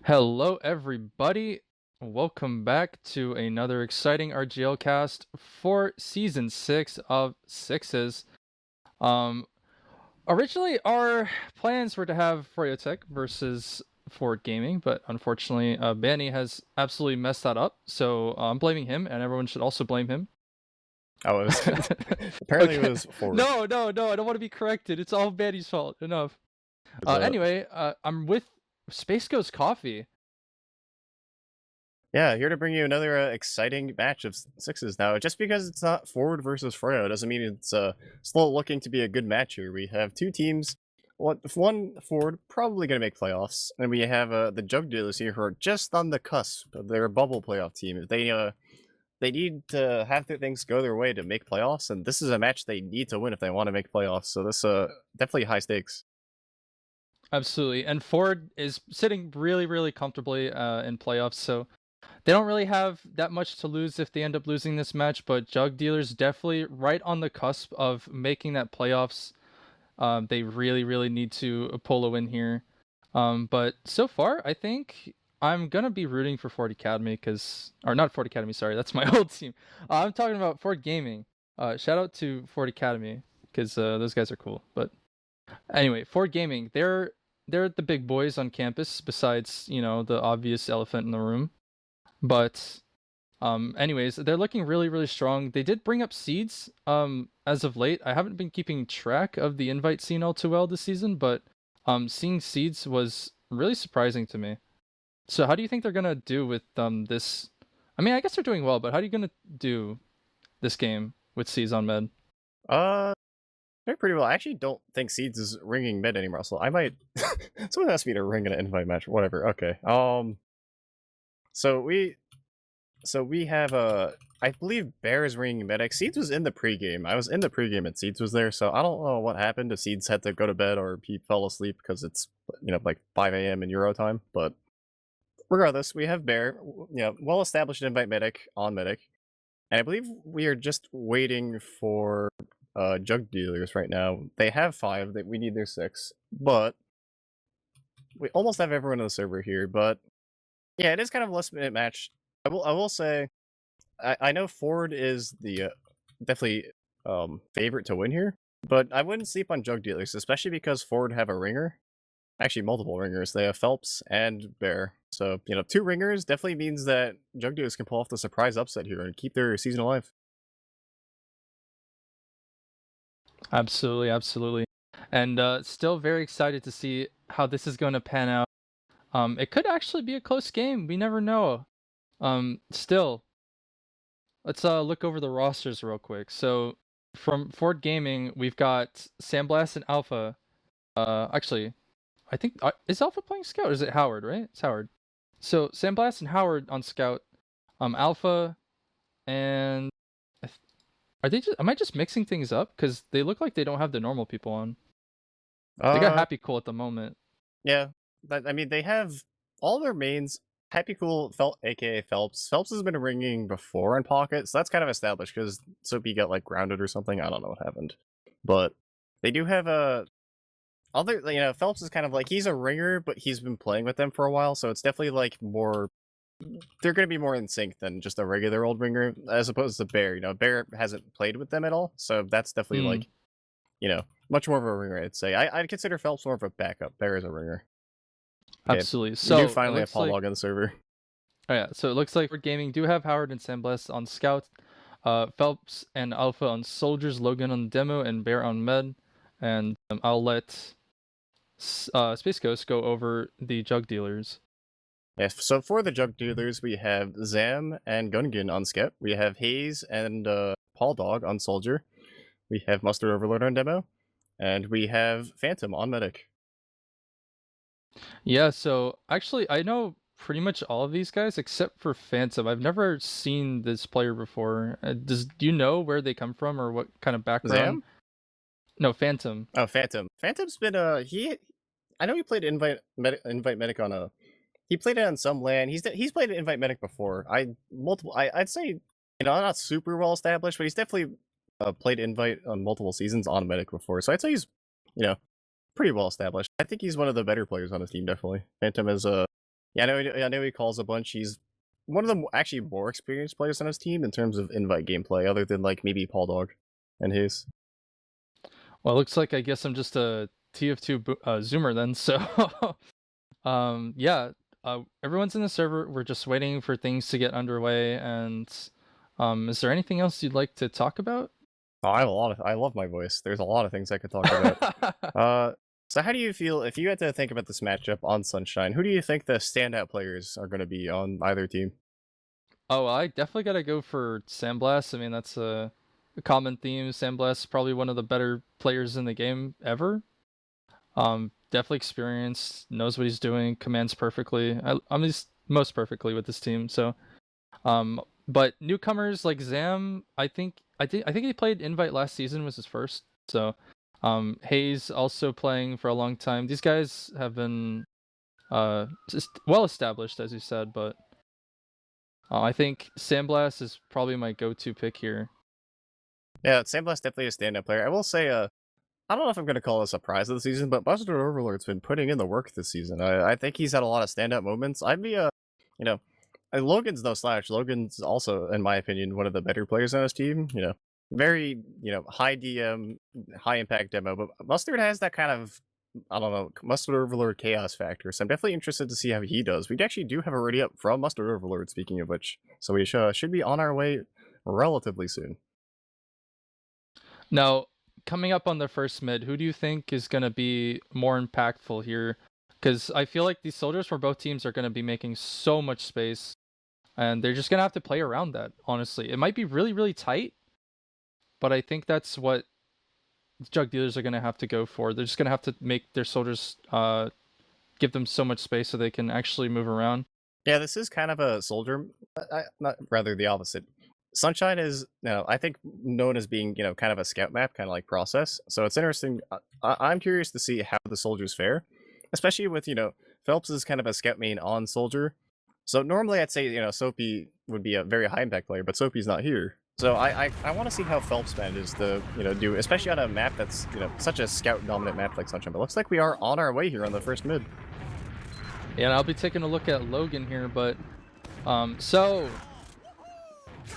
Hello, everybody. Welcome back to another exciting RGL cast for season 6 of Sixes. Um, Originally, our plans were to have Froyotech versus Ford Gaming, but unfortunately, Banny has absolutely messed that up. So I'm blaming him, and everyone should also blame him. Oh, it was apparently it Okay. was forward. No, no, no. I don't want to be corrected. It's all Banny's fault. Enough. But Anyway, I'm with Space Ghost Coffee. yeah, here to bring you another exciting match of sixes. Now, just because it's not forward versus Froyo doesn't mean it's still looking to be a good match here. We have two teams. One forward probably going to make playoffs, and we have the Jug Dealers here who are just on the cusp of their bubble playoff team. They need to have things go their way to make playoffs, and this is a match they need to win if they want to make playoffs. So this definitely high stakes. Absolutely. And Ford is sitting really, really comfortably in playoffs, so they don't really have that much to lose if they end up losing this match, but Jug Dealer's definitely right on the cusp of making that playoffs. They really, really need to pull a win here. But so far, I think I'm gonna be rooting for Ford Academy or not Ford Academy, sorry, that's my old team. I'm talking about Ford Gaming. Shout out to Ford Academy because those guys are cool. But anyway, Ford Gaming, they're the big boys on campus. Besides, the obvious elephant in the room. But anyways, they're looking really, really strong. They did bring up seeds as of late. I haven't been keeping track of the invite scene all too well this season, but seeing seeds was really surprising to me. So how do you think they're gonna do with this? I mean, I guess they're doing well, but how are you gonna do this game with seeds on med? Uh, They're pretty well. I actually don't think Seeds is ringing mid anymore, so I might. Someone asked me to ring an invite match. Whatever. Okay. So we have I believe Bear is ringing mid. Seeds was in the pregame. I was in the pregame and Seeds was there, so I don't know what happened. If Seeds had to go to bed or he fell asleep because it's like 5 a.m. in Euro time. But regardless, we have Bear. Well established invite medic on medic, and I believe we are just waiting for Jug Dealers right now. They have 5, that we need their 6, but we almost have everyone on the server here. But yeah, it is kind of a last minute match. I will say I know Ford is the definitely favorite to win here, but I wouldn't sleep on Jug Dealers, especially because Ford have a ringer. Actually, multiple ringers. They have Phelps and Bear. So, 2 ringers definitely means that Jug Dealers can pull off the surprise upset here and keep their season alive. Absolutely, absolutely. And still very excited to see how this is going to pan out. It could actually be a close game. We never know. Still, let's look over the rosters real quick. So from Ford Gaming, we've got Sandblast and Alpha. Actually, I think is Alpha playing Scout? Or is it Howard? Right, it's Howard. So Sandblast and Howard on Scout. Alpha and are they just? Am I just mixing things up? Because they look like they don't have the normal people on. They got Uh, Happy Cool at the moment. yeah. I mean, they have all their mains. Happy Cool, aka Phelps. Phelps has been ringing before in Pocket, so that's kind of established because Soapy got like grounded or something. I don't know what happened, but they do have a other. Phelps is kind of like he's a ringer, but he's been playing with them for a while, so it's definitely like more. They're going to be more in sync than just a regular old ringer, as opposed to Bear. Bear hasn't played with them at all, so that's definitely Hmm. like much more of a ringer. I'd say I'd consider Phelps more of a backup. Bear is a ringer. Okay, Absolutely. we do So it finally have looks Paul like Log on the server. oh yeah, so it looks like for gaming do have Howard and Sandblast on Scout, Phelps and Alpha on Soldiers, Logan on Demo, and Bear on Med, and I'll let Space Ghost go over the Jug Dealers. Yeah, so for the Jug Dealers, we have Zam and Gungan on Skep. We have Hayes and Paul Dog on Soldier. We have Mustard Overlord on Demo. And we have Phantom on Medic. Yeah, so actually I know pretty much all of these guys except for Phantom. I've never seen this player before. Do you know where they come from or what kind of background? Zam? No, Phantom. Oh, Phantom. Phantom's been I know he played Invite Medic on a he played it on some land. He's played Invite Medic before. I'd say not super well established, but he's definitely played Invite on multiple seasons on Medic before. So I'd say he's you know pretty well established. I think he's one of the better players on his team. Definitely, Phantom is Yeah, I know he calls a bunch. He's one of the actually more experienced players on his team in terms of invite gameplay, other than like maybe Paul Dog and his. Well, it looks like I guess I'm just a TF2 zoomer then. So, yeah, everyone's in the server. We're just waiting for things to get underway. And is there anything else you'd like to talk about? Oh, I love my voice. There's a lot of things I could talk about. So how do you feel if you had to think about this matchup on Sunshine? Who do you think the standout players are going to be on either team? Oh, I definitely gotta go for Sandblast. I mean, that's a common theme. Sandblast is probably one of the better players in the game ever. Definitely experienced, knows what he's doing, commands perfectly. I mean, most perfectly with this team. So, but newcomers like Zam, I think he played Invite last season was his first. So, Hayes also playing for a long time. These guys have been well established, as you said, but I think Sandblast is probably my go-to pick here. Yeah, Sandblast definitely a standout player. I will say, I don't know if I'm going to call it a surprise of the season, but Mustard Overlord's been putting in the work this season. I think he's had a lot of standout moments. I'd be you know, Logan's no slouch. Logan's also, in my opinion, one of the better players on his team. You know, very, high DM, high impact demo, but Mustard has that kind of, I don't know, Mustard Overlord chaos factor. So I'm definitely interested to see how he does. We actually do have a ready up from Mustard Overlord, speaking of which. So we should be on our way relatively soon. Now, coming up on the first mid, who do you think is going to be more impactful here? Because I feel like these soldiers for both teams are going to be making so much space, and they're just going to have to play around that, honestly. It might be really, really tight, but I think that's what Jug dealers are going to have to go for. They're just going to have to make their soldiers give them so much space so they can actually move around. Yeah, this is kind of a soldier, not rather the opposite. Sunshine is, I think known as being, kind of a scout map, kind of like process. So it's interesting. I'm curious to see how the soldiers fare, especially with, Phelps is kind of a scout main on soldier. So normally I'd say, Soapy would be a very high impact player, but Soapy's not here. So I want to see how Phelps manages to, do, especially on a map that's, such a scout dominant map like Sunshine. But looks like we are on our way here on the first mid. Yeah, and I'll be taking a look at Logan here, but so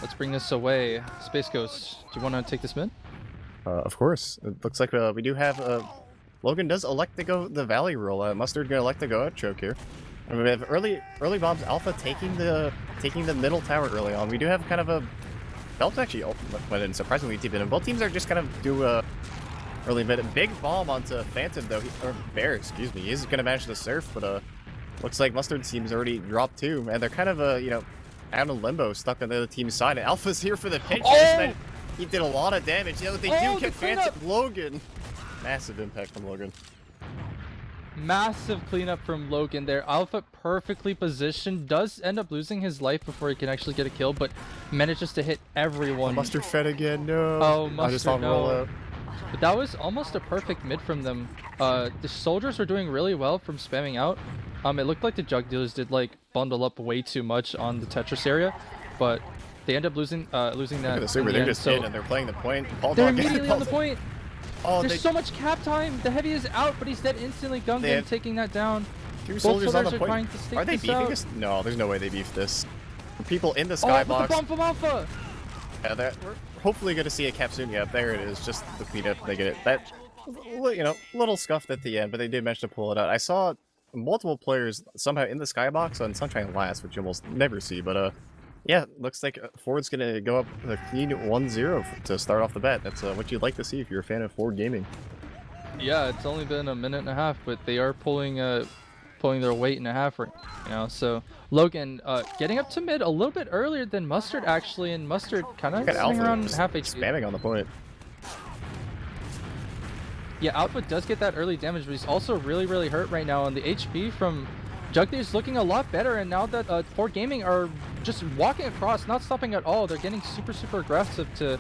let's bring this away. Space Ghost, do you want to take this mid? Of course. It looks like we do have Logan does elect to go the Valley rule. Mustard gonna elect to go out choke here. And we have early bombs. Alpha taking the middle tower early on. We do have kind of a Phelps actually went in surprisingly deep in. Both teams are just kind of do early mid. Big bomb onto Phantom though, or Bear, excuse me. He's gonna manage to surf, but looks like Mustard's team's already dropped too, and they're kind of out in limbo, stuck on the other team's side. And Alpha's here for the pinch. Oh! He did a lot of damage. They do get Phantom Logan. Massive impact from Logan. Massive cleanup from Logan there. Alpha perfectly positioned, does end up losing his life before he can actually get a kill, but manages to hit everyone. Mustard fed again, no. Oh, Mustard, I just saw him roll out. But that was almost a perfect mid from them. The soldiers were doing really well from spamming out. It looked like the Jug dealers did like bundle up way too much on the Tetris area, but they end up losing that. Look at the super, they're just in and they're playing the point. They're immediately on the point. Oh, there's so much cap time. The heavy is out, but he's dead instantly. Gungan taking that down. Two soldiers on the point. Trying to are they beefing this? No, there's no way they beef this. People in the skybox. The bomb from Alpha. Yeah, we're hopefully going to see a cap soon. Yeah, there it is. Just the cleanup. They get it. That, little scuffed at the end, but they did manage to pull it out. I saw multiple players somehow in the skybox on Sunshine last, which you almost never see, but yeah, looks like Ford's gonna go up a clean 1-0 to start off the bat. That's what you'd like to see if you're a fan of Ford Gaming. Yeah, it's only been a minute and a half, but they are pulling their weight and a half right now. So Logan getting up to mid a little bit earlier than Mustard actually, and Mustard kind of sitting around half HP. Spamming on the point. Yeah, Alpha does get that early damage, but he's also really, really hurt right now. And the HP from Jug is looking a lot better, and now that Ford Gaming are just walking across, not stopping at all. They're getting super, super aggressive to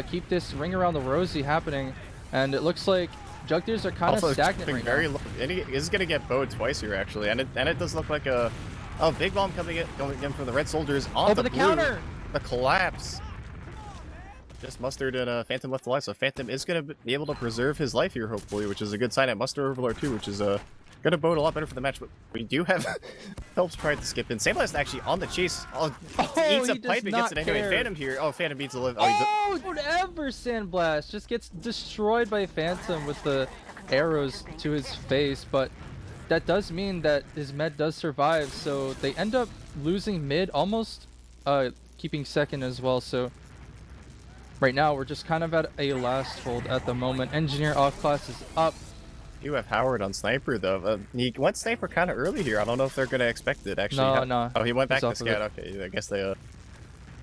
keep this ring around the rosy happening. And it looks like Jug are kind of stagnant right now. And he is going to get bowed twice here, actually. And it does look like a big bomb coming in from the red soldiers on the blue. Counter! The collapse. Just Mustard and Phantom left alive, so Phantom is going to be able to preserve his life here, hopefully, which is a good sign at Mustard Overlord too, which is gonna bode a lot better for the match, but we do have Phelps trying to skip in. Sandblast actually on the chase. Oh, eats a pipe and gets it anyway. Phantom here. Oh, Phantom beats a live. Oh, whatever, Sandblast just gets destroyed by Phantom with the arrows to his face, but that does mean that his med does survive, so they end up losing mid, almost keeping second as well. So right now we're just kind of at a last hold at the moment. Engineer off class is up. You have Howard on Sniper though. He went Sniper kind of early here. I don't know if they're gonna expect it actually. No. Oh, he went back to Scout. Okay, I guess they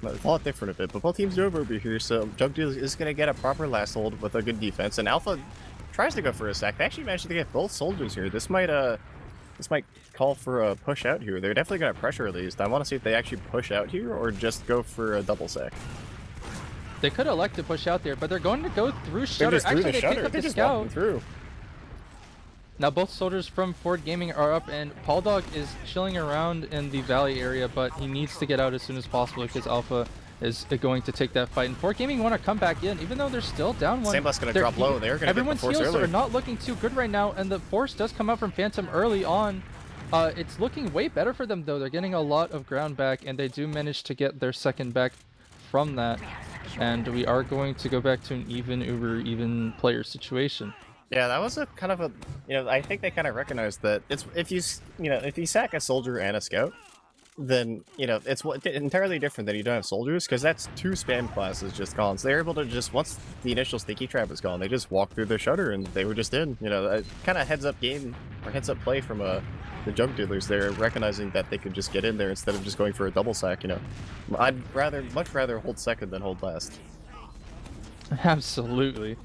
it's a lot different a bit, but both teams are over here, so Jugdeal is gonna get a proper last hold with a good defense, and Alpha tries to go for a sack. They actually managed to get both soldiers here. This might call for a push out here. They're definitely gonna pressure at least. I want to see if they actually push out here or just go for a double sack. They could elect to push out there, but they're going to go through Shutter. Actually, they pick up the Scout. Through. Now both soldiers from Ford Gaming are up, and Paul Dog is chilling around in the valley area, but he needs to get out as soon as possible because Alpha is going to take that fight. And Ford Gaming want to come back in, even though they're still down one. Sandblast's gonna drop low. They're gonna everyone's get the force heals early. are not looking too good right now, and the force does come out from Phantom early on. It's looking way better for them though. They're getting a lot of ground back, and they do manage to get their second back from that. And we are going to go back to an even player situation. Yeah, that was a kind of a, I think they kind of recognized that it's if you sack a soldier and a scout, then it's entirely different than you don't have soldiers, because that's two spam classes just gone. So they're able to just, once the initial sticky trap is gone, they just walk through the shutter and they were just in. Kind of heads up game or heads up play from the jug dealers. They're recognizing that they could just get in there instead of just going for a double sack. I'd much rather hold second than hold last. Absolutely.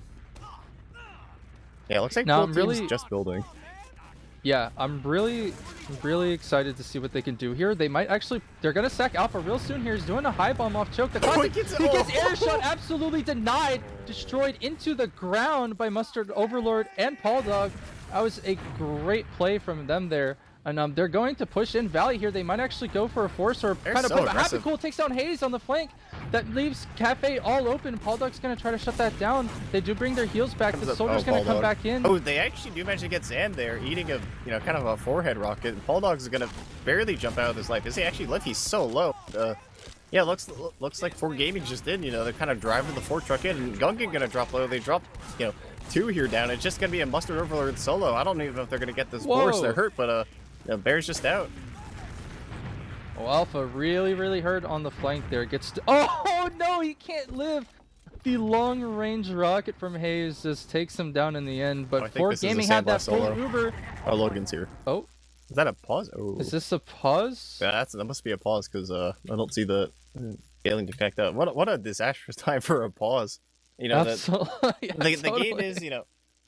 Yeah, it looks like now both teams just building. Yeah, I'm really excited to see what they can do here. They're gonna sack Alpha real soon here. He's doing a high bomb off choke. The classic, he gets air shot absolutely denied, destroyed into the ground by Mustard Overlord and Paul Dog. That was a great play from them there. And they're going to push in Valley here. They might actually go for a force or kind of put Happy Cool takes down Hayes on the flank. That leaves Cafe all open. Paul Dog's going to try to shut that down. They do bring their heals back. The soldier's going to come back in. Oh, they actually do manage to get Zand there, eating a, kind of a forehead rocket. And Paul Dog's going to barely jump out of his life. Does he actually live? He's so low. Yeah, looks like Ford Gaming just did. They're kind of driving the Ford truck in, and Gungan going to drop low. They drop, two here down. It's just going to be a Mustard Overlord solo. I don't even know if they're going to get this force. They're hurt, but Bear's just out. Oh, Alpha really hurt on the flank there. Oh no, he can't live. The long range rocket from Hayes just takes him down in the end. But Ford Gaming had that full Uber. Oh, Logan's here. Oh, is that a pause? Oh, is this a pause? Yeah, that must be a pause because I don't see the failing to connect up. What a disastrous time for a pause. Absolutely. The game is,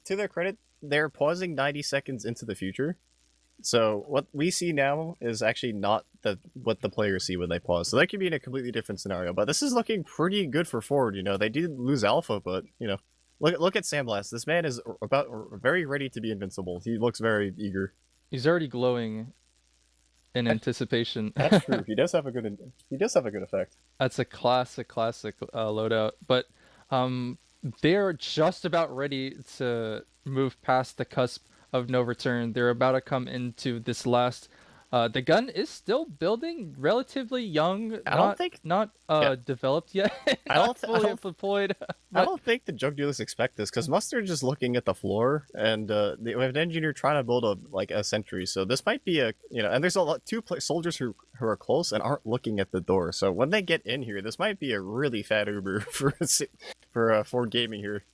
to their credit, they're pausing 90 seconds into the future. So what we see now is actually not what the players see when they pause. So that could be in a completely different scenario. But this is looking pretty good for Ford. They did lose Alpha, but look at Sandblast. This man is very ready to be invincible. He looks very eager. He's already glowing in anticipation. That's true. He does have a good effect. That's a classic loadout. But they're just about ready to move past the cusp of no return. They're about to come into this last. The gun is still building, relatively young. Not developed yet. I don't fully deployed. I don't think the jug dealers expect this because Mustard's just looking at the floor, and they have an engineer trying to build a sentry. So this might be and there's two soldiers who are close and aren't looking at the door. So when they get in here, this might be a really fat Uber for Ford Gaming here.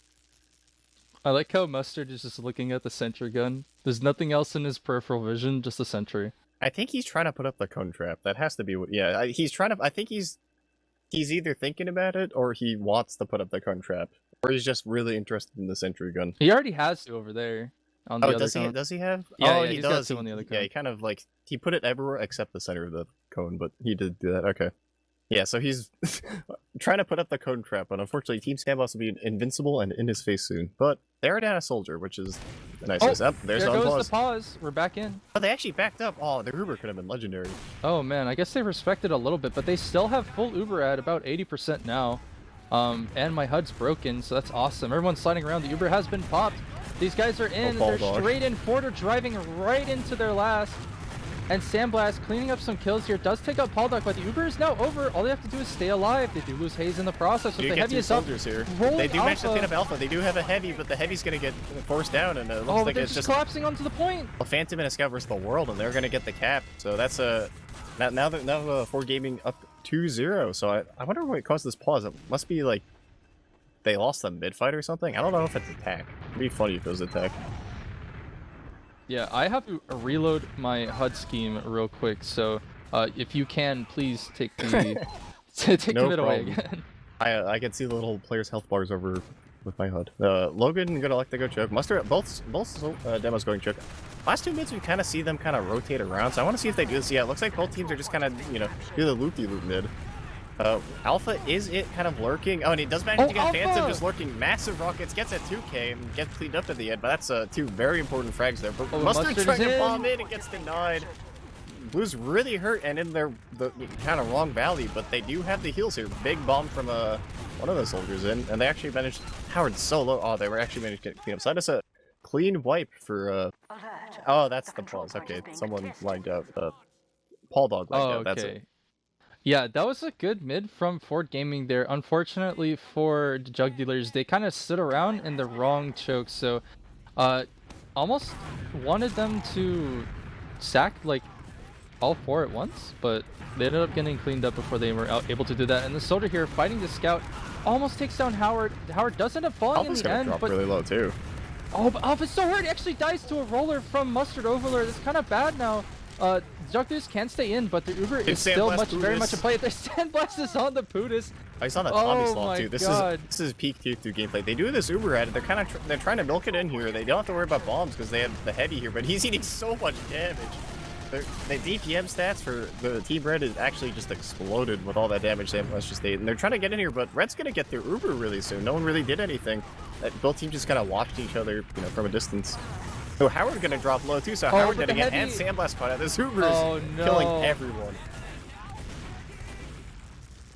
I like how Mustard is just looking at the sentry gun. There's nothing else in his peripheral vision, just a sentry. I think he's trying to put up the cone trap. That has to be what. Yeah, he's trying to. I think he's either thinking about it or he wants to put up the cone trap, or he's just really interested in the sentry gun. He already has two over there. On the other cone. Does he have? Yeah, he does. Got two on the other cone. Yeah, he kind of he put it everywhere except the center of the cone, but he did do that. Okay. Yeah, so he's trying to put up the cone trap, but unfortunately Team Sandbox will be invincible and in his face soon. But they're down a soldier, which is a nice setup. There's there no goes pause. the pause. We're back in. Oh, they actually backed up. Oh, the Uber could have been legendary. Oh man, I guess they respected a little bit, but they still have full Uber at about 80% now. And my HUD's broken, so that's awesome. Everyone's sliding around. The Uber has been popped. These guys are in. Ball They're dog. straight in. Ford are driving right into their last. And Sandblast cleaning up some kills here. Does take out Paul Dog, but the Uber is now over. All they have to do is stay alive. They do lose Haze in the process. You If the get heavy two is up, soldiers here. roll They do manage to Alpha. clean up Alpha. They do have a heavy, but the heavy's gonna get forced down, and it looks Oh, like they're it's just just collapsing onto the point. a Phantom and a Scout versus the world, and they're gonna get the cap. So that's a now Ford Gaming up 2-0. So I wonder what caused this pause. It must be like they lost the mid fight or something. I don't know if it's attack. It'd be funny if it was attack. Yeah, I have to reload my HUD scheme real quick. So if you can, please take the take No the mid away problem. again. I can see the little players' health bars over with my HUD. Logan gonna elect to go choke. Mustard both demos going choke. Last two mids we kind of see them kind of rotate around, so I want to see if they do this. Yeah, it looks like both teams are just kind of do the loop-de-loop mid. Alpha is it kind of lurking. Oh, and he does manage to get Alpha! Phantom just lurking. Massive rockets, gets at 2k and gets cleaned up at the end, but that's two very important frags there. But Mustard Mustard trying is to in. bomb in and gets denied. Blue's really hurt and in the kind of wrong valley, but they do have the heals here. Big bomb from one of the soldiers in, and they actually managed. Howard's so low. Oh, they were actually managed to get clean up. So that's a clean wipe for. Oh, that's the pause. Okay, someone lined up. Paul Dog lined Oh, up. That's okay. it. Yeah, that was a good mid from Ford Gaming there. Unfortunately for the Jug Dealers, they kind of stood around in the wrong choke, so almost wanted them to sack like all four at once, but they ended up getting cleaned up before they were able to do that. And the soldier here fighting the scout almost takes down Howard. Howard does end up falling Alpha's in the gonna end, drop but really low too. oh, but Alpha's so hurt. He actually dies to a roller from Mustard Overlord. It's kind of bad now. Jug Dealers can stay in, but the Uber is still very much in play. The Sandblast is on the Pootis. I saw that Tommy Oh slot my too. This God. is peak tier 2 gameplay. They do this Uber at it. They're kind of they're trying to milk it in here. They don't have to worry about bombs because they have the heavy here, but he's eating so much damage. The DPM stats for the Team Red is actually just exploded with all that damage Sandblast just ate. And they're trying to get in here, but Red's gonna get their Uber really soon. No one really did anything. Both teams just kind of watched each other, from a distance. So Howard's gonna drop low too, so Howard but getting the it, and heavy- Sandblast caught out. This Uber is Oh, killing no. everyone.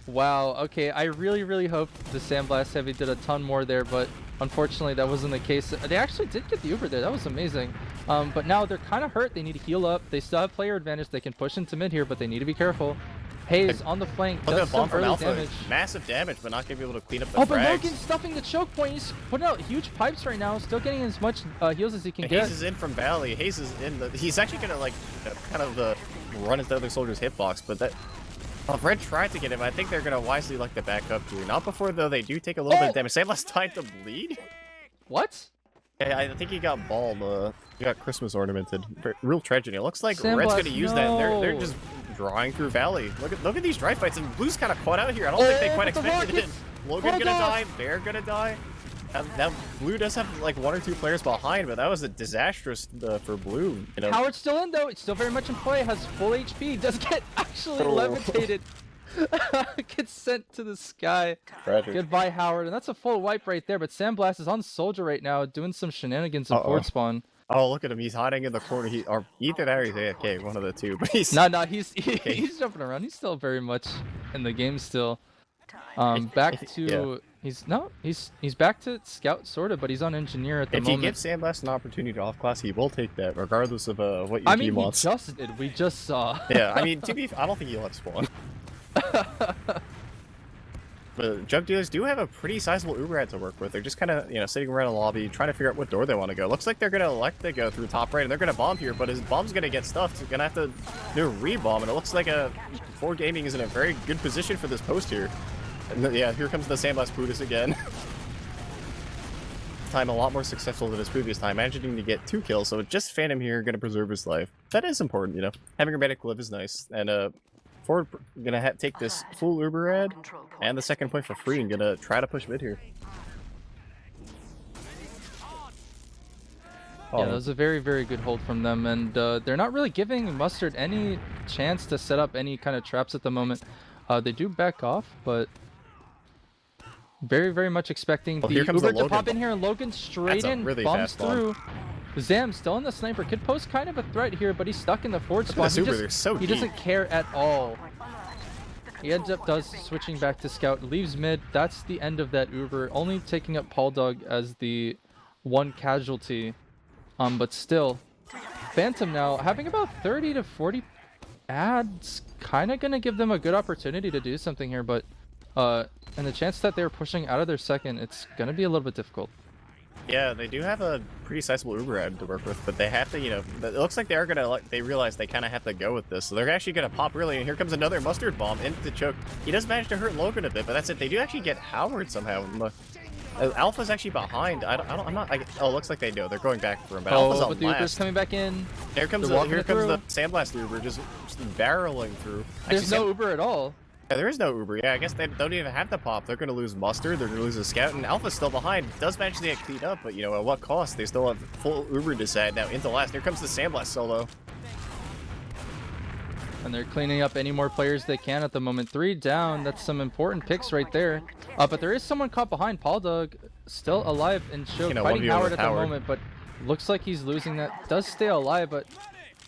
Wow, okay, I really hoped the Sandblast Heavy did a ton more there, but unfortunately that wasn't the case. They actually did get the Uber there, that was amazing. But now they're kind of hurt, they need to heal up. They still have player advantage, they can push into mid here, but they need to be careful. Hayes on the flank, Look at does the bomb some from early Alpha. damage. Massive damage, but not gonna be able to clean up the Oh, but frags. Logan's stuffing the choke point, he's putting out huge pipes right now, still getting as much heals as he can get. Hayes is in from Valley. Hayes is in the. He's actually gonna kind of run into the other soldier's hitbox, but that. Oh, Red tried to get him. I think they're gonna wisely the back up here. Not before though. They do take a little bit of damage. Sandblast tied to bleed. What? Yeah, I think he got balled. He got Christmas ornamented. Real tragedy. It looks like Sandblast, Red's gonna use that. And they're no. just drawing through Valley. Look at these dry fights, and Blue's kind of caught out here. I don't think they quite but the expected it. rockets- Logan Hold gonna on. die. Bear gonna die. That Blue does have one or two players behind, but that was a disastrous for Blue. Howard's still in though, it's still very much in play, has full HP, does get actually Oh. levitated. Gets sent to the sky. Tragic. Goodbye, Howard. And that's a full wipe right there, but Sandblast is on Soldier right now, doing some shenanigans in Fort Spawn. Oh, look at him. He's hiding in the corner. Or either that or he's AFK, one of the two. But he's No, he's jumping around. He's still very much in the game still. Back to he's back to Scout sorta, but he's on Engineer at the if moment. he gives Sandblast an opportunity to off class, he will take that, regardless of what your I mean, team he wants. just did. We just saw. Yeah, I mean, I don't think he'll have spawn. But Jug Dealers do have a pretty sizable Uber ad to work with. They're just kind of, sitting around a lobby, trying to figure out what door they want to go. Looks like they're going to elect to go through top right, and they're going to bomb here, but his bomb's going to get stuffed. He's going to have to do a re-bomb, and it looks like Ford Gaming is in a very good position for this post here. And yeah, here comes the Sandblast Buddhist again. Time a lot more successful than his previous time, managing to get 2 kills, so just Phantom here, going to preserve his life. That is important, Having a medic live is nice, and Ford gonna take this full Uber ad and the second point for free and gonna try to push mid here. Yeah, that was a very good hold from them, and they're not really giving Mustard any chance to set up any kind of traps at the moment. They do back off, but very much expecting the here comes Uber the to Logan pop in bomb. here, and Logan straight That's a in, really bombs fast bomb. through. Zam still in the sniper, could pose kind of a threat here, but he's stuck in the forward spot. this Uber, they're so He deep. doesn't care at all. He ends up switching back to Scout, leaves mid. That's the end of that Uber, only taking up Paul Dog as the one casualty. But still, Phantom now having about 30 to 40 ads, kind of gonna give them a good opportunity to do something here, but and the chance that they're pushing out of their second, it's gonna be a little bit difficult. Yeah, they do have a pretty sizable Uber ad to work with, but they have to, you know, it looks like they are gonna, they realize they kind of have to go with this, so they're actually gonna pop really, and here comes another mustard bomb into the choke. He does manage to hurt Logan a bit, but that's it. They do actually get Howard somehow. Alpha's actually behind. I'm not. Oh, looks like they know. They're going back for him, but Alpha's on but the Uber's coming back in. Here comes the Sandblast Uber just barreling through. There's no Uber at all. Yeah, there is no Uber. Yeah, I guess they don't even have the pop. They're going to lose Mustard. They're going to lose a Scout, and Alpha's still behind. Does manage to get cleaned up, but, you know, at what cost? They still have full Uber decide now into last. Here comes the Sandblast solo. And they're cleaning up any more players they can at the moment. 3 down. That's some important picks right there. But there is someone caught behind. PaulDog still alive and Choke, fighting Howard at the moment, but looks like he's losing that. Does stay alive, but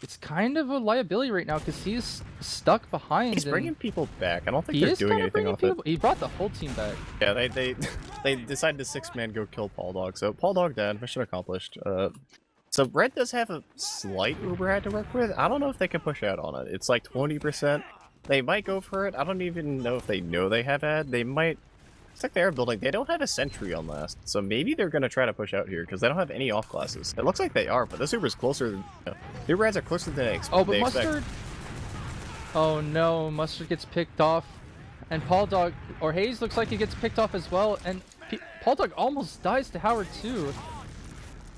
it's kind of a liability right now because he's stuck behind. He's bringing people back. I don't think they're doing anything off it. He brought the whole team back. Yeah, they decided to 6-man go kill PaulDog. So PaulDog dead. Mission accomplished. So Red does have a slight Uber ad to work with. I don't know if they can push out on it. It's like 20%. They might go for it. I don't even know if they know they have ad. They might. It's like they are building. They don't have a sentry on last, so maybe they're gonna try to push out here because they don't have any off classes. It looks like they are, but this Uber's closer. Than, the Uber ads are closer than they expect. Oh, but Mustard. Oh no, Mustard gets picked off, and PaulDog or Hayes looks like he gets picked off as well, and PaulDog almost dies to Howard too.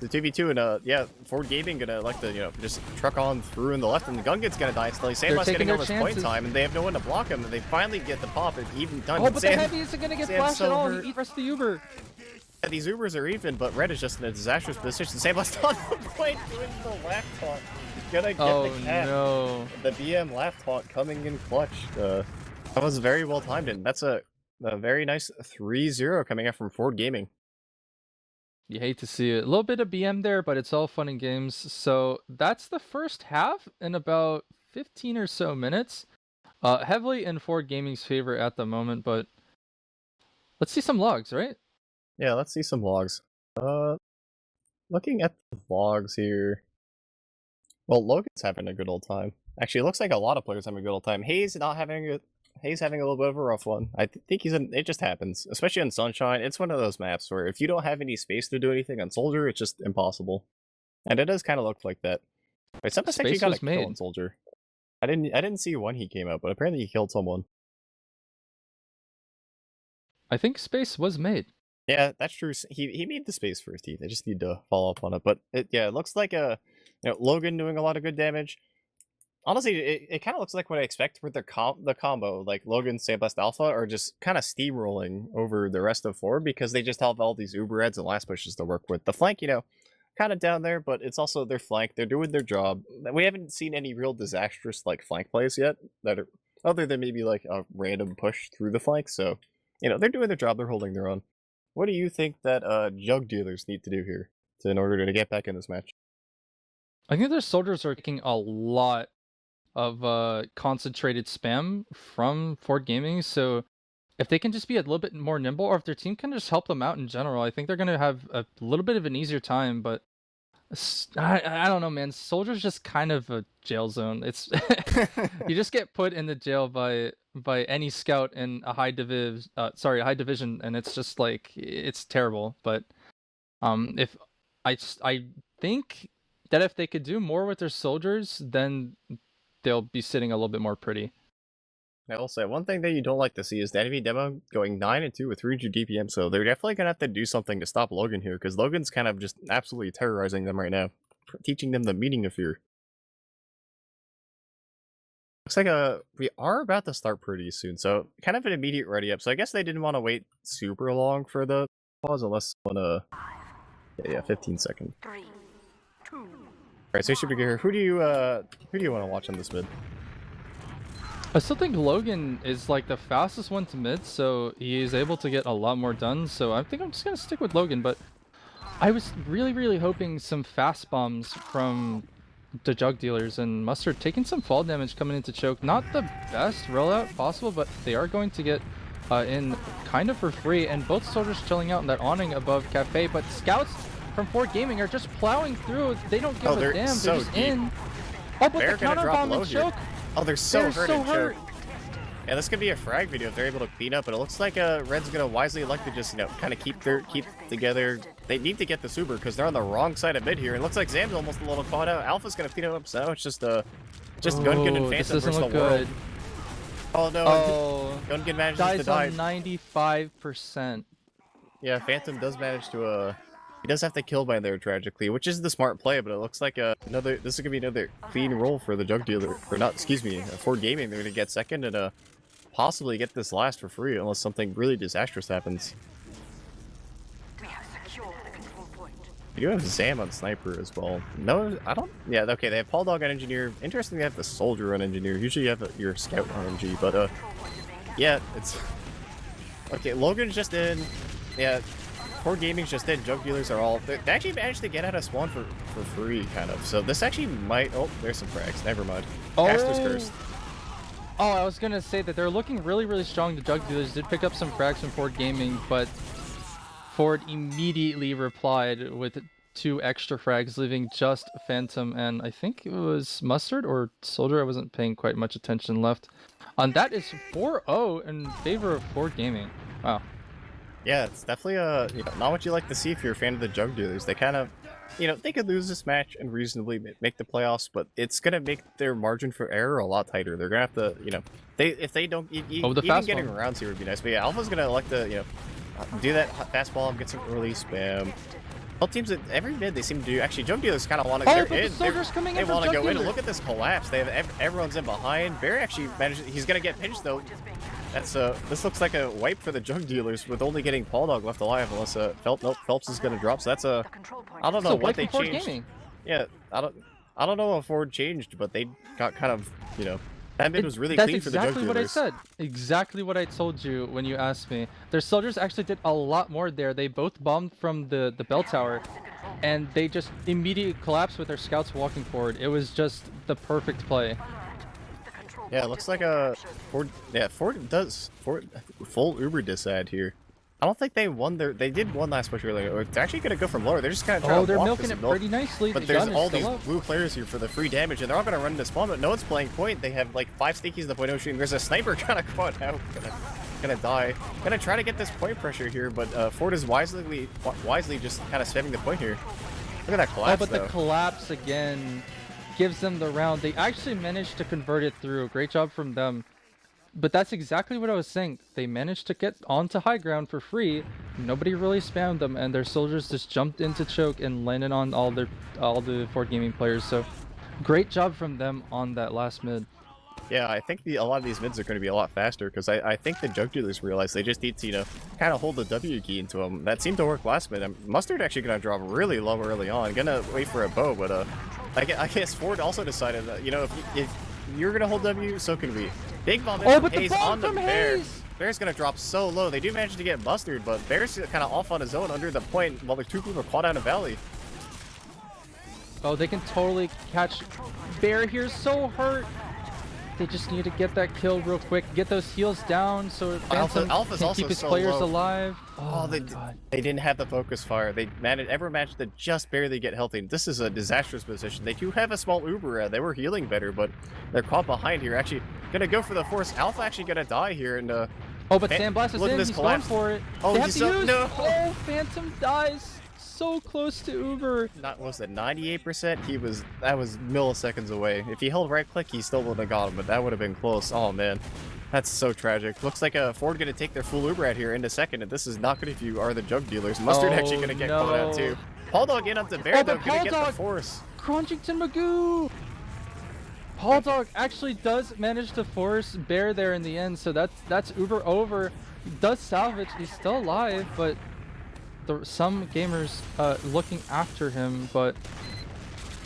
The 2v2 and yeah, Ford Gaming gonna like to, you know, just truck on through in the left, and the Gunget's gonna die still. Sandblast's getting all this point time, and they have no one to block him, and they finally get the pop. It's even done. Oh, but the Heavy isn't gonna get flashed at all. He eats the Uber. Yeah, these Ubers are even, but Red is just in a disastrous position. Sandblast on the point, doing the laugh taunt. Gonna get the cat. No. The BM laugh taunt coming in clutch. That was very well timed, and that's a very nice 3-0 coming out from Ford Gaming. You hate to see it. A little bit of BM there, but it's all fun and games. So that's the first half in about 15 or so minutes. Heavily in Ford Gaming's favor at the moment, but let's see some logs, right? Yeah, let's see some logs. Looking at the logs here. Well, Logan's having a good old time. Actually, it looks like a lot of players having a good old time. Hayes having a little bit of a rough one. I think it just happens, especially on Sunshine. It's one of those maps where if you don't have any space to do anything on Soldier, it's just impossible. And it does kind of look like that. Wait, something actually got a kill on Soldier. I didn't see when he came out, but apparently he killed someone. I think space was made. Yeah, that's true. He made the space first. They just need to follow up on it. But it looks like Logan doing a lot of good damage. Honestly, it kind of looks like what I expect with the combo, like Logan, Sandblast Alpha, are just kind of steamrolling over the rest of Ford because they just have all these Uber ads and last pushes to work with. The flank, kind of down there, but it's also their flank. They're doing their job. We haven't seen any real disastrous flank plays yet that are other than maybe like a random push through the flank. So, they're doing their job. They're holding their own. What do you think that Jug dealers need to do here in order to get back in this match? I think their soldiers are taking a lot of concentrated spam from Ford Gaming, so if they can just be a little bit more nimble, or if their team can just help them out in general, I think they're going to have a little bit of an easier time. But I don't know, man. Soldier's just kind of a jail zone. It's you just get put in the jail by any scout in a high division, and it's just like it's terrible. But if I think that if they could do more with their soldiers, then they'll be sitting a little bit more pretty. I will say, one thing that you don't like to see is the enemy demo going 9-2 with 300 DPM, so they're definitely going to have to do something to stop Logan here, because Logan's kind of just absolutely terrorizing them right now, teaching them the meaning of fear. Looks like we are about to start pretty soon, so kind of an immediate ready up, so I guess they didn't want to wait super long for the pause, unless you want to... Yeah, 15 seconds. 3, 2... Alright, so here, who do you want to watch on this mid? I still think Logan is like the fastest one to mid, so he is able to get a lot more done. So I think I'm just gonna stick with Logan. But I was really hoping some fast bombs from the Jug dealers, and Mustard taking some fall damage coming into choke. Not the best rollout possible, but they are going to get in kind of for free. And both soldiers chilling out in that awning above Cafe, but scouts from Ford Gaming are just plowing through. They don't give a they're damn. so They're just deep. in. Oh, but They're the gonna counter drop bomb low and here. choke. Oh, they're so They're hurt so and choke. hurt. Yeah, this could be a frag video if they're able to clean up, but it looks like Red's gonna wisely elect to just, kind of keep together. They need to get the super because they're on the wrong side of mid here. It looks like Zam's almost a little caught out. Alpha's gonna clean it up, so now it's just Gungan and This Phantom doesn't versus the look world. good. Oh no, Oh, Gungan manages to dies die. on 95%. Yeah, Phantom does manage to he does have to kill by there tragically, which is the smart play, but it looks like this is gonna be another clean roll for the Jug Dealer, or not, excuse me, Ford Gaming. They're gonna get second and possibly get this last for free unless something really disastrous happens. You do have Zam on Sniper as well. No, I don't. Yeah, okay, they have Paul Dog on Engineer. Interesting, they have the Soldier on Engineer. Usually you have your Scout on MG, but yeah, it's okay. Logan's just in. Yeah, Ford Gaming's just in. Jug Dealers are all. They actually managed to get out of spawn for free, kind of. So this actually might. Oh, there's some frags. Never mind. Caster's cursed. Oh, I was gonna say that they're looking really, really strong. The Jug Dealers did pick up some frags from Ford Gaming, but Ford immediately replied with 2 extra frags, leaving just Phantom and I think it was Mustard or Soldier. I wasn't paying quite much attention left. And that is 4-0 in favor of Ford Gaming. Wow. Yeah, it's definitely not what you like to see if you're a fan of the Jug Dealers. They kind of, they could lose this match and reasonably make the playoffs, but it's gonna make their margin for error a lot tighter. They're gonna have to, if they don't, even getting rounds here would be nice. But yeah, Alpha's gonna elect to, do that fastball, get some early spam. All teams at every mid they seem to do. Actually, Jug Dealers kind of want to. Oh, but the Soldier's coming in. They want to go in and look at this collapse. They have everyone's in behind. Bear actually managed. He's gonna get pinched though. That's this looks like a wipe for the Jug Dealers with only getting Paul Dog left alive unless Phelps is gonna drop. So that's I don't know what they changed. Yeah, I don't know what Ford changed, but they got kind of that mid was really clean for the Jug Dealers. That's exactly what I said. Exactly what I told you when you asked me. Their soldiers actually did a lot more there. They both bombed from the bell tower, and they just immediately collapsed with their scouts walking forward. It was just the perfect play. Yeah, it looks like Ford. Yeah, Ford full Uber disad here. I don't think they won they did one last push earlier. It's actually gonna go from lower. They're just kind of trying to walk milking it pretty nicely. But there's all these blue players here for the free damage, and they're all gonna run into spawn. But no one's playing point. They have like 5 sneakies in the point stream. There's a sniper kind of caught out, gonna die. Gonna try to get this point pressure here, but Ford is wisely just kind of spamming the point here. Look at that collapse. Oh, but the collapse again gives them the round. They actually managed to convert it through. Great job from them. But that's exactly what I was saying. They managed to get onto high ground for free. Nobody really spammed them, and their soldiers just jumped into choke and landed on all the Ford Gaming players. So, great job from them on that last mid. Yeah, I think a lot of these mids are going to be a lot faster because I think the Jug Dealers realize they just need to kind of hold the W key into them. That seemed to work last mid. Mustard actually going to drop really low early on. Gonna wait for a bow, but I guess Ford also decided that if you're gonna hold W, so can we. Big bomb but Hayes the bomb on the from Bear. Hayes! Bear's gonna drop so low. They do manage to get Mustard, but Bear's kind of off on his own under the point while the 2 people are caught out of Valley. Oh, they can totally catch Bear here. So hurt. They just need to get that kill real quick. Get those heals down so Phantom Alpha's can also keep his so players low. alive. Oh, they didn't have the focus fire. They managed to just barely get healthy. This is a disastrous position. They do have a small Uber. They were healing better, but they're caught behind here. Actually, gonna go for the force. Alpha actually gonna die here, and oh, but Sandblast is in. He's going for it. Oh, they have to use. No. Oh, Phantom dies. So close to Uber. Was it 98%? That was milliseconds away. If he held right click, he still would have got him, but that would have been close. Oh man, that's so tragic. Looks like Ford gonna take their full Uber out here into second, and this is not good if you are the Jug Dealers. Mustard actually gonna get caught out too. Paul Dog in up to Bear though, gonna get the force. Crunchington Magoo. Paul Dog actually does manage to force Bear there in the end, so that's Uber over. He does salvage. He's still alive, but some gamers looking after him, but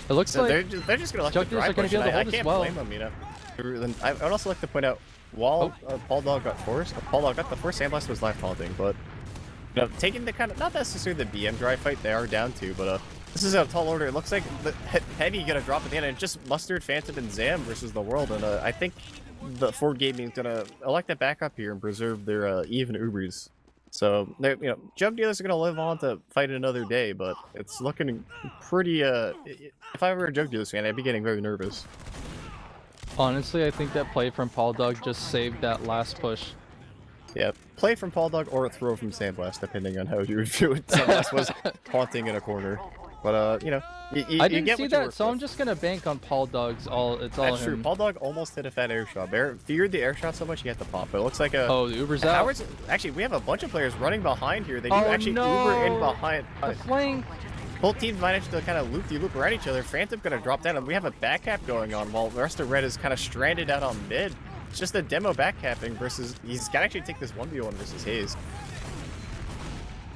it looks like they're just gonna let the drive push, and I can't blame them. I would also like to point out while Paul Dog got forced, Paul Dog got the first Sandblast was live taunting, but taking the kind of not necessarily the BM dry fight, they are down to, but this is a tall order. It looks like the Heavy gonna drop at the end, and just Mustard, Phantom, and Zam versus the world, and I think the Ford Gaming is gonna elect to back up here and preserve their even Ubers. So they're, jug dealers are gonna live on to fight another day, but it's looking pretty. If I were a jug dealers fan, I'd be getting very nervous. Honestly, I think that play from PaulDog just saved that last push. Yeah, play from PaulDog or a throw from Sandblast, depending on how you would view it. Sandblast was taunting in a corner, but I didn't see that, so I'm just gonna bank on PaulDog's all. It's all That's true. him. PaulDog almost hit a fat air shot. Bear feared the air shot so much he had to pop, but it looks like a. Oh, the Uber's out. Howard's, actually, we have a bunch of players running behind here. They do Oh, actually no. Uber in behind. The flank. Both teams managed to kind of loop around each other. Phantom gonna drop down, and we have a backcap going on while the rest of Red is kind of stranded out on mid. It's just a demo backcapping versus. He's got to actually take this 1v1 versus Hayes.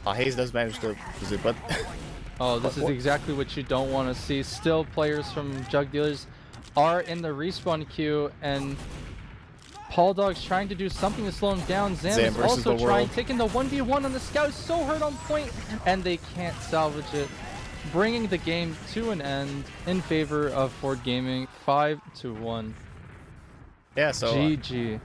Hayes does manage to zoom, but. Oh, this is exactly what you don't want to see. Still, players from Jug Dealers are in the respawn queue, and PaulDog's trying to do something to slow him down. Zam is also trying, taking the 1v1 on the scout, so hurt on point, and they can't salvage it, bringing the game to an end in favor of Ford Gaming, 5-1. Yeah, so GG.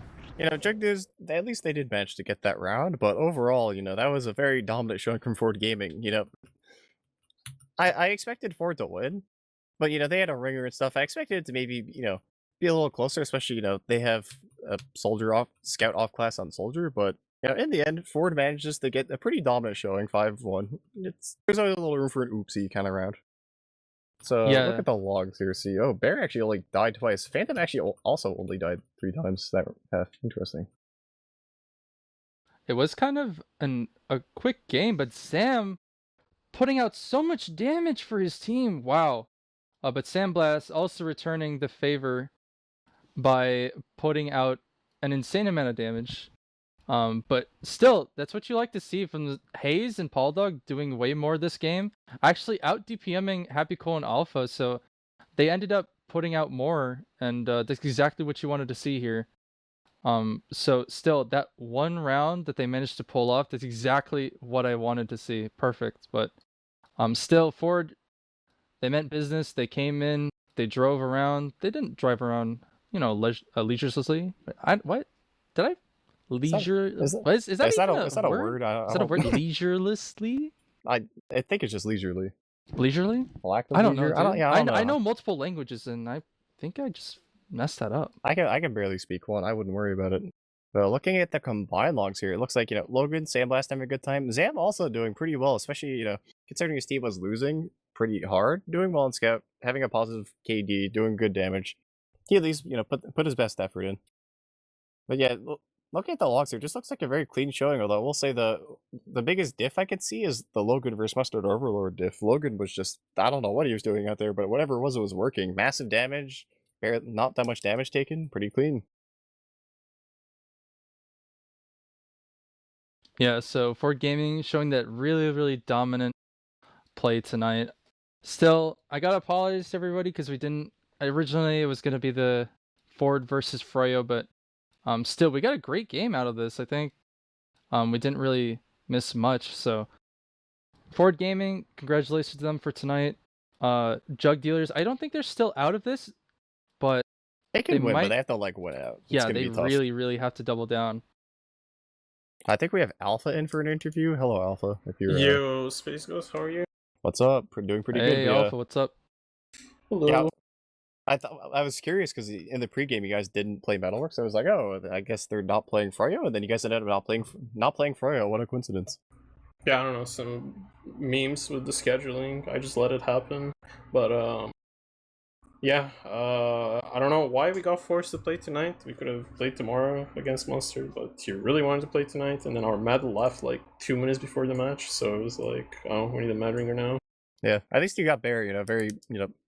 Jug Dealers, at least they did manage to get that round, but overall, that was a very dominant showing from Ford Gaming. I expected Ford to win, but they had a ringer and stuff. I expected it to maybe be a little closer, especially they have a scout off class on soldier. But in the end, Ford manages to get a pretty dominant showing, 5-1. There's always a little room for an oopsie kind of round. So yeah, look at the logs here. See, oh, Bear actually only died twice. Phantom actually also only died 3 times. That interesting. it was kind of a quick game, but Sam putting out so much damage for his team. Wow. But Sandblast also returning the favor by putting out an insane amount of damage. But still, that's what you like to see from the Hayes and PaulDog doing way more this game. Actually out DPMing Happy Cool and Alpha, so they ended up putting out more, and that's exactly what you wanted to see here. So still, that one round that they managed to pull off, that's exactly what I wanted to see. Perfect. But still, Ford, they meant business. They came in, they drove around. They didn't drive around, leisurelessly. What? Did I? Leisure? Is that a word? Is that a word? Leisurelessly? I think it's just leisurely. Leisurely? I don't know. I know multiple languages, and I think I just messed that up. I can barely speak one. I wouldn't worry about it. But looking at the combined logs here, it looks like Logan, Sandblast having a good time. Zam also doing pretty well, especially considering his team was losing pretty hard, doing well in scout, having a positive KD, doing good damage. He at least put his best effort in. But yeah, looking at the logs here, just looks like a very clean showing. Although I will say the biggest diff I could see is the Logan versus Mustard Overlord diff. Logan was just, I don't know what he was doing out there, but whatever it was working. Massive damage, not that much damage taken, pretty clean. Yeah, so Ford Gaming showing that really, really dominant play tonight. Still, I gotta apologize to everybody because we didn't. Originally, it was gonna be the Ford versus Froyo, but still, we got a great game out of this. I think we didn't really miss much. So, Ford Gaming, congratulations to them for tonight. Jug Dealers, I don't think they're still out of this, but they can win, but they have to win out. Yeah, they really, really have to double down. I think we have Alpha in for an interview. Hello, Alpha. If you're Yo, Space Ghost, how are you? What's up? Doing pretty good. Hey, Alpha, what's up? Hello. Yeah, I was curious because in the pregame you guys didn't play Metalworks. I was like, oh, I guess they're not playing Froyo, and then you guys ended up not playing Froyo. What a coincidence! Yeah, I don't know, some memes with the scheduling. I just let it happen, but yeah, I don't know why we got forced to play tonight. We could have played tomorrow against Monster, but he really wanted to play tonight, and then our med left like 2 minutes before the match, so it was like, oh, we need a med ringer now. Yeah, at least you got Barry, very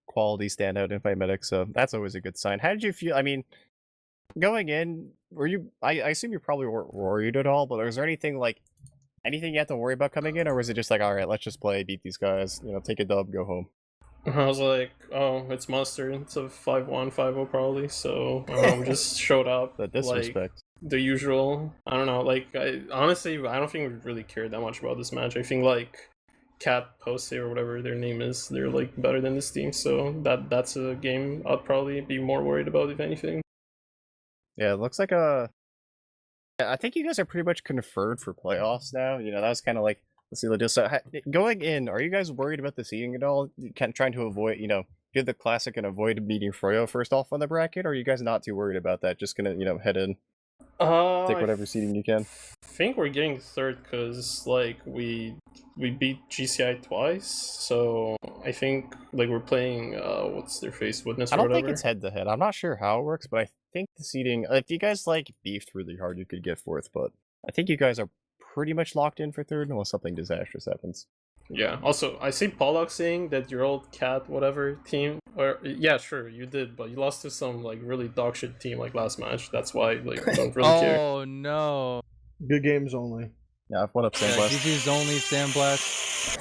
quality standout invite medic, so that's always a good sign. How did you feel? I mean, going in, were you? I assume you probably weren't worried at all, but was there anything you had to worry about coming in, or was it just like, all right, let's just play, beat these guys, take a dub, go home? I was like, oh, it's Monster. It's a 5-1, 5-0 probably. So we just showed up. The disrespect. Like, the usual. I don't know. Like, honestly, I don't think we really cared that much about this match. I think like Cat Poste or whatever their name is, they're like better than this team. So that's a game I'd probably be more worried about if anything. Yeah, it looks like I think you guys are pretty much confirmed for playoffs now. You know, that was kind of like let's see the deal. So going in, are you guys worried about the seeding at all? Kind of trying to avoid, do the classic and avoid meeting Froyo first off on the bracket, or are you guys not too worried about that? Just gonna, head in, take whatever seeding you can. think we're getting third because like we beat GCI twice, so I think like we're playing what's their face, Witness or I don't whatever. think it's head to head. I'm not sure how it works, but I think the seeding. If you guys like beefed really hard, you could get fourth, but I think you guys are pretty much locked in for third unless something disastrous happens. Yeah. Also, I see Pollock saying that your old cat whatever team, or yeah, sure you did, but you lost to some like really dog shit team like last match. That's why like we don't really care. Oh no. Good games only. Yeah, I've won up Yeah, Sandblast. GG's only Sandblast.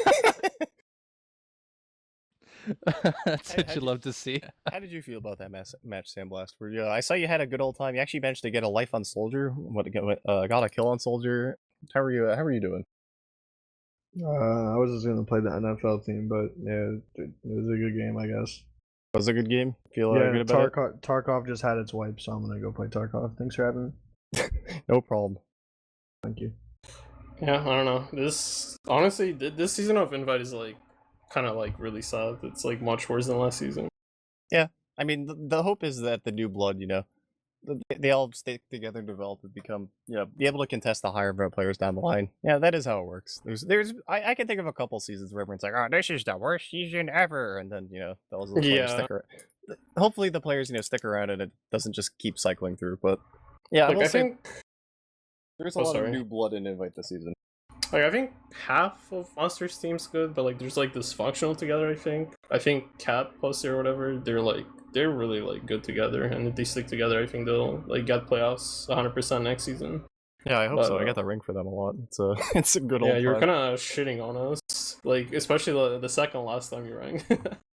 That's what you love to see. How did you feel about that match, Sandblast? Were you? I saw you had a good old time. You actually managed to get a life on Soldier. Got a kill on Soldier. How are you? How are you doing? I was just gonna play the NFL team, but yeah, it was a good game, I guess. Was it a good game? Feel Yeah, good about Tarkov just had its wipe, so I'm gonna go play Tarkov. Thanks for having me. it? No problem. Thank you. Yeah, I don't know. This honestly, this season of Invite is like kind of like really sad. It's like much worse than last season. I mean, the hope is that the new blood, they all stick together and develop and become, be able to contest the higher players down the line. Yeah, that is how it works. I can think of a couple seasons where everyone's like, oh, this is the worst season ever, and then those players Yeah. stick around. Hopefully, the players stick around and it doesn't just keep cycling through. But yeah, Like I think there's a lot of new blood in Invite this season. like I think half of Monsters team's good, but like there's like dysfunctional together. I think Cat Pussy or whatever, they're really like good together, and if they stick together, I think they'll like get playoffs 100% next season. Yeah, I hope But, so. I got the ring for them a lot. It's a good old. Yeah, you were time. kind of shitting on us, like especially the second last time you rang.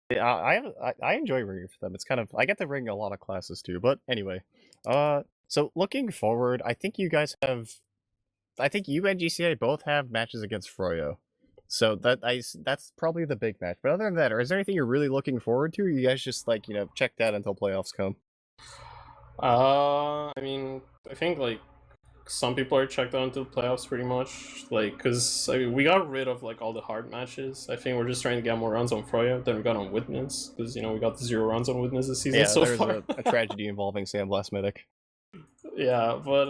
Yeah, I enjoy ringing for them. It's kind of I get to ring a lot of classes too. But anyway, so looking forward, I think you and GCA both have matches against Froyo. So that's probably the big match. But other than that, is there anything you're really looking forward to? Or you guys just like checked out until playoffs come? I mean, I think like some people are checked out until playoffs pretty much, like because we got rid of like all the hard matches. I think we're just trying to get more runs on Froyo than we got on Witness, because we got 0 runs on Witness this season so there's far. a tragedy involving Sandblast Medic. Yeah, but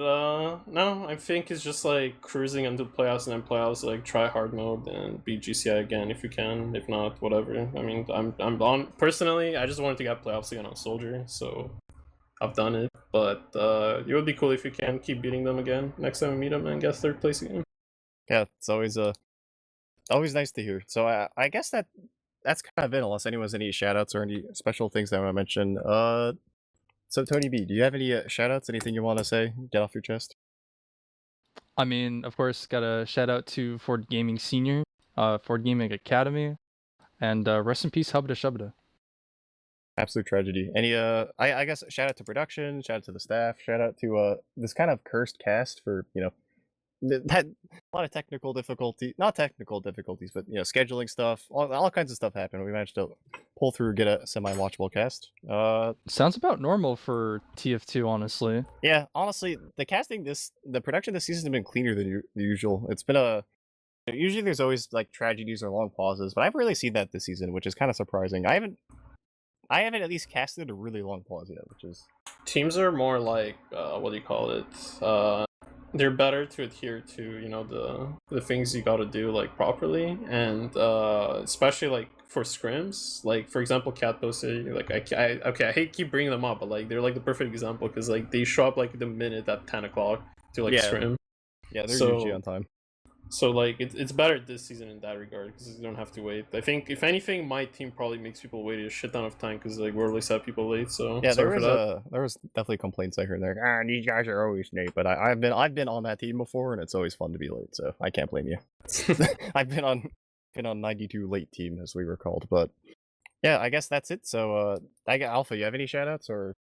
no, I think it's just like cruising until playoffs, and then playoffs like try hard mode and beat GCI again if you can. If not, whatever. I mean, I'm on personally. I just wanted to get playoffs again on Soldier, so I've done it. But it would be cool if you can keep beating them again next time we meet them and get third place again. Yeah, it's always nice to hear. So I guess that's kind of it. Unless anyone has any shoutouts or any special things that I want to mention. So Tony B, do you have any shoutouts? Anything you want to say? Get off your chest. I mean, of course, got a shout out to Ford Gaming Senior, Ford Gaming Academy, and rest in peace, Hubda Shubda. Absolute tragedy. Any I guess shout out to production, shout out to the staff, shout out to this kind of cursed cast for had a lot of technical difficulty, not technical difficulties, but scheduling stuff. All kinds of stuff happened. We managed to pull through, get a semi-watchable cast. Sounds about normal for TF2, honestly. Yeah, honestly, the production this season has been cleaner than usual. It's been usually there's always like tragedies or long pauses, but I haven't really seen that this season, which is kind of surprising. I haven't at least casted a really long pause yet, which is Teams are more like what do you call it? They're better to adhere to the things you got to do like properly, and especially like for scrims, like for example Cat posted, like I hate keep bringing them up, but like they're like the perfect example, because like they show up like the minute at 10 o'clock to like scrim. Yeah, they're usually on time. So like it's better this season in that regard, because you don't have to wait. I think if anything, my team probably makes people wait a shit ton of time, because like we're always have people late. So yeah, there was definitely complaints I heard there. These guys are always late, but I've been on that team before, and it's always fun to be late. So I can't blame you. I've been on 92 late team, as we were called, but yeah, I guess that's it. So Alpha, you have any shoutouts or?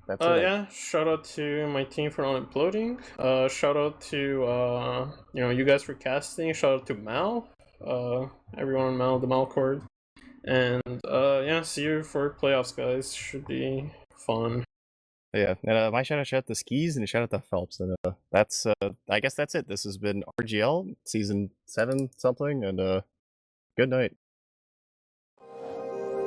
That's it. Yeah, shout out to my team for not imploding. Shout out to you guys for casting. Shout out to Mal, everyone on Mal, the Malcord, and yeah, see you for playoffs, guys. Should be fun. Yeah, and my shout out to Skis and a shout out to Phelps, and that's I guess that's it. This has been RGL season 7 something, and good night.